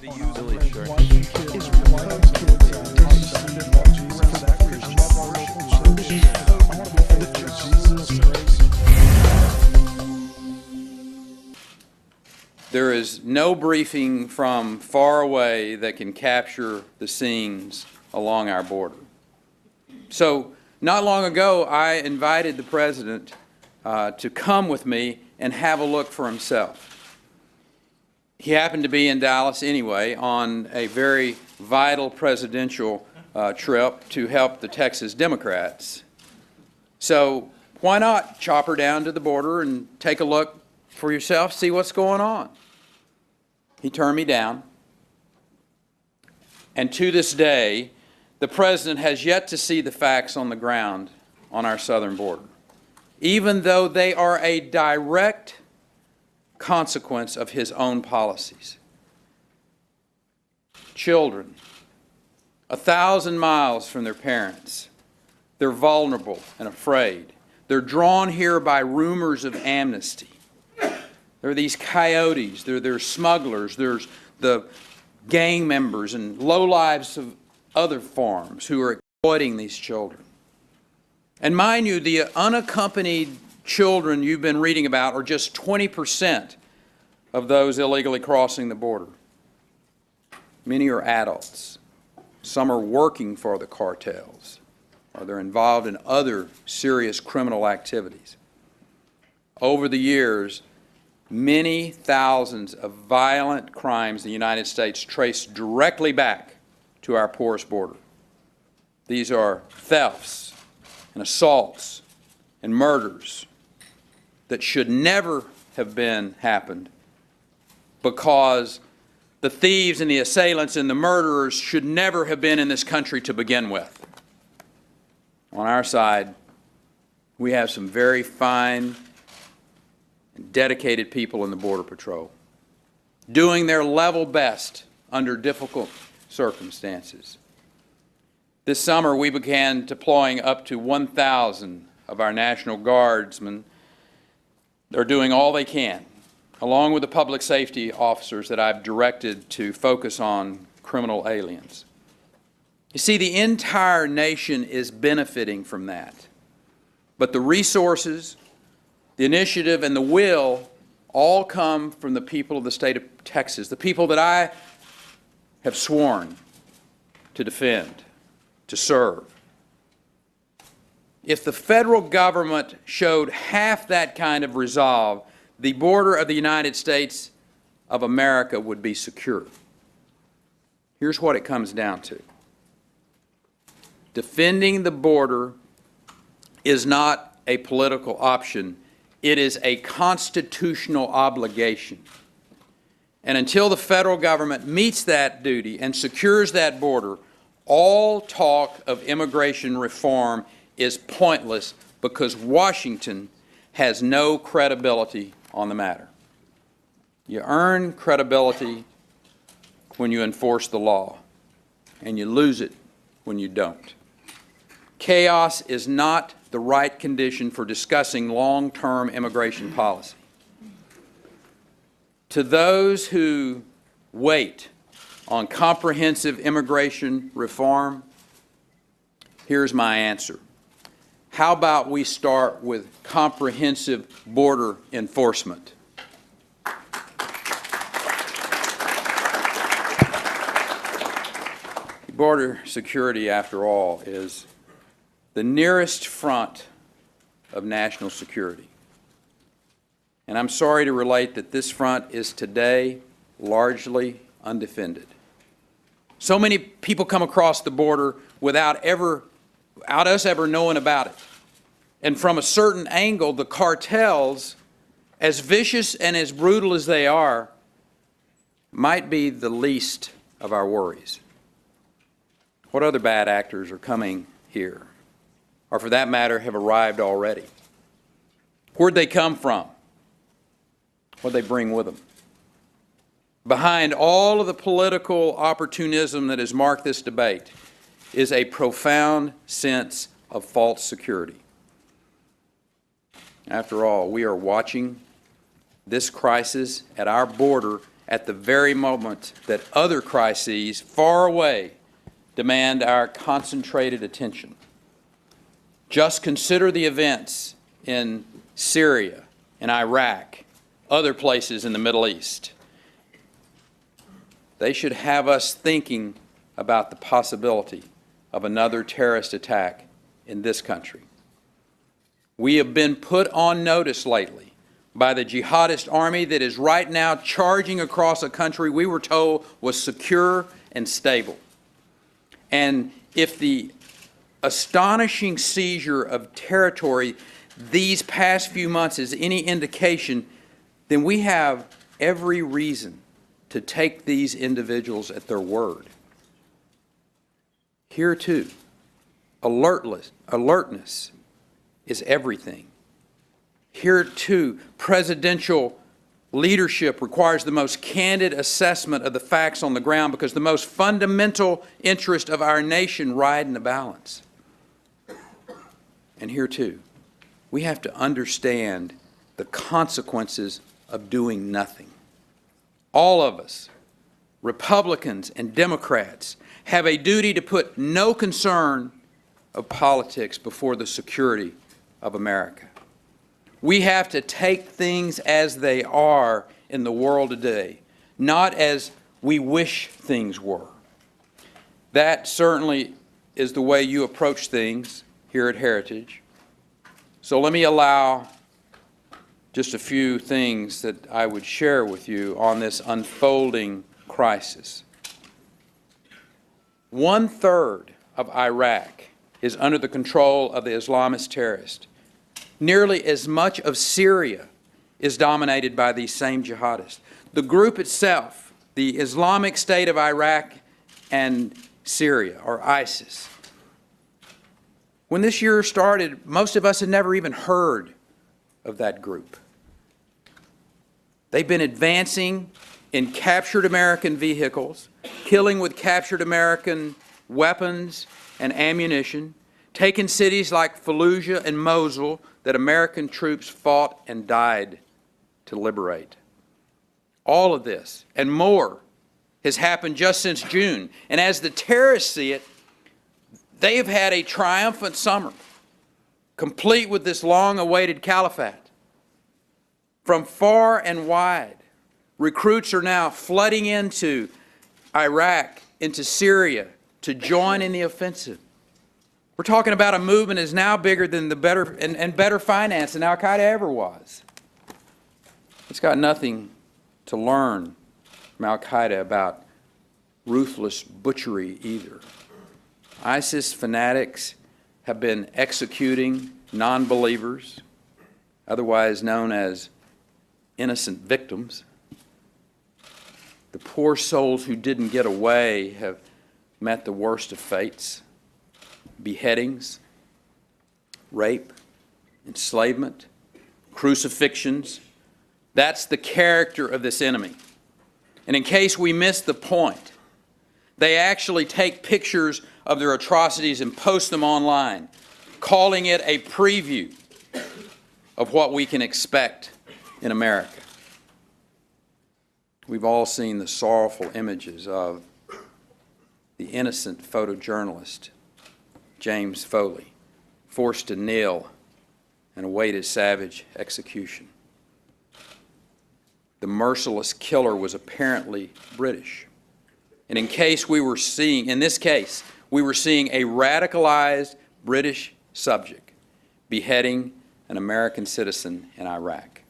wanted to use Billy Shark. There is no briefing from far away that can capture the scenes along our border. So, not long ago, I invited the President to come with me and have a look for himself. He happened to be in Dallas anyway on a very vital presidential trip to help the Texas Democrats. So why not chopper down to the border and take a look for yourself, see what's going on? He turned me down. And to this day, the President has yet to see the facts on the ground on our southern border, even though they are a direct consequence of his own policies. Children, 1,000 miles from their parents, they're vulnerable and afraid. They're drawn here by rumors of amnesty. There are these coyotes, there's smugglers, there's the gang members and lowlifes of other farms who are exploiting these children. And mind you, the unaccompanied children you've been reading about are just 20% of those illegally crossing the border. Many are adults. Some are working for the cartels, or they're involved in other serious criminal activities. Over the years, many thousands of violent crimes in the United States trace directly back to our porous border. These are thefts and assaults and murders that should never have happened because the thieves and the assailants and the murderers should never have been in this country to begin with. On our side, we have some very fine and dedicated people in the Border Patrol doing their level best under difficult circumstances. This summer, we began deploying up to 1,000 of our National Guardsmen. They're doing all they can, along with the public safety officers that I've directed to focus on criminal aliens. You see, the entire nation is benefiting from that. But the resources, the initiative, and the will all come from the people of the state of Texas, the people that I have sworn to defend, to serve. If the federal government showed half that kind of resolve, the border of the United States of America would be secure. Here's what it comes down to. Defending the border is not a political option. It is a constitutional obligation. And until the federal government meets that duty and secures that border, all talk of immigration reform is pointless because Washington has no credibility on the matter. You earn credibility when you enforce the law, and you lose it when you don't. Chaos is not the right condition for discussing long-term immigration policy. To those who wait on comprehensive immigration reform, here's my answer. How about we start with comprehensive border enforcement? Border security, after all, is the nearest front of national security. And I'm sorry to relate that this front is today largely undefended. So many people come across the border without us ever knowing about it. And from a certain angle, the cartels, as vicious and as brutal as they are, might be the least of our worries. What other bad actors are coming here? Or for that matter, have arrived already? Where'd they come from? What'd they bring with them? Behind all of the political opportunism that has marked this debate is a profound sense of false security. After all, we are watching this crisis at our border at the very moment that other crises far away demand our concentrated attention. Just consider the events in Syria and Iraq, other places in the Middle East. They should have us thinking about the possibility of another terrorist attack in this country. We have been put on notice lately by the jihadist army that is right now charging across a country we were told was secure and stable. And if the astonishing seizure of territory these past few months is any indication, then we have every reason to take these individuals at their word. Here too, alertness is everything. Here too, presidential leadership requires the most candid assessment of the facts on the ground, because the most fundamental interests of our nation ride in the balance. And here too, we have to understand the consequences of doing nothing. All of us, Republicans and Democrats, have a duty to put no concern of politics before the security of America. We have to take things as they are in the world today, not as we wish things were. That certainly is the way you approach things here at Heritage. So let me allow just a few things that I would share with you on this unfolding crisis. 1/3 of Iraq is under the control of the Islamist terrorists. Nearly as much of Syria is dominated by these same jihadists. The group itself, the Islamic State of Iraq and Syria, or ISIS. When this year started, most of us had never even heard of that group. They've been advancing in captured American vehicles, killing with captured American weapons and ammunition, taking cities like Fallujah and Mosul that American troops fought and died to liberate. All of this and more has happened just since June. And as the terrorists see it, they have had a triumphant summer, complete with this long-awaited caliphate. From far and wide, recruits are now flooding into Iraq, into Syria, to join in the offensive. We're talking about a movement that is now bigger than the better financed than Al-Qaeda ever was. It's got nothing to learn from Al-Qaeda about ruthless butchery either. ISIS fanatics have been executing non-believers, otherwise known as innocent victims. The poor souls who didn't get away have met the worst of fates: beheadings, rape, enslavement, crucifixions. That's the character of this enemy. And in case we miss the point, they actually take pictures of their atrocities and post them online, calling it a preview of what we can expect in America. We've all seen the sorrowful images of the innocent photojournalist James Foley, forced to kneel and await his savage execution. The merciless killer was apparently British. And in this case, we were seeing a radicalized British subject beheading an American citizen in Iraq.